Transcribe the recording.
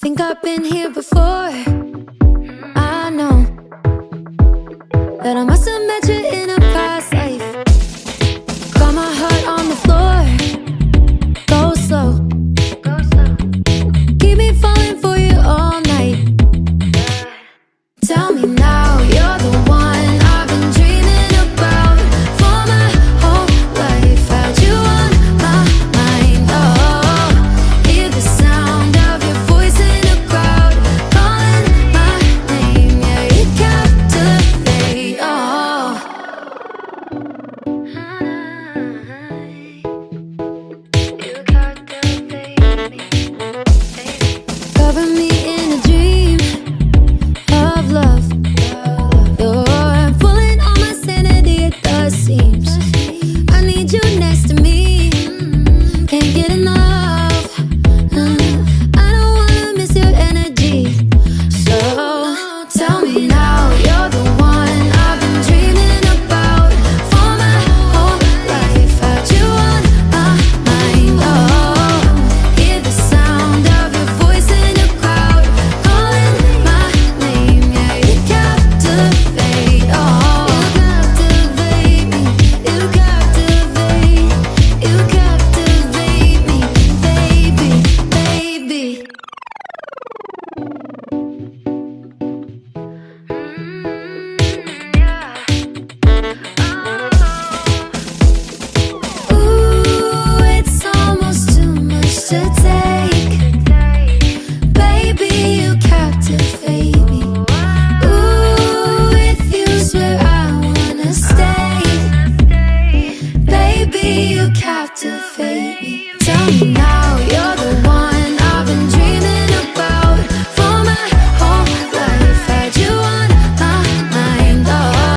Think I've been here before. I know that I must have met you in a past life. Got my heart on the floor. Go slow. Keep me falling for you all night. Tell me now, you're the one I've been dreaming about for my whole life. Had you on my mind, oh. Hear the sound of your voice in the crowd, calling my name, yeah, you captivate, oh. You captivate me, baby. Cover me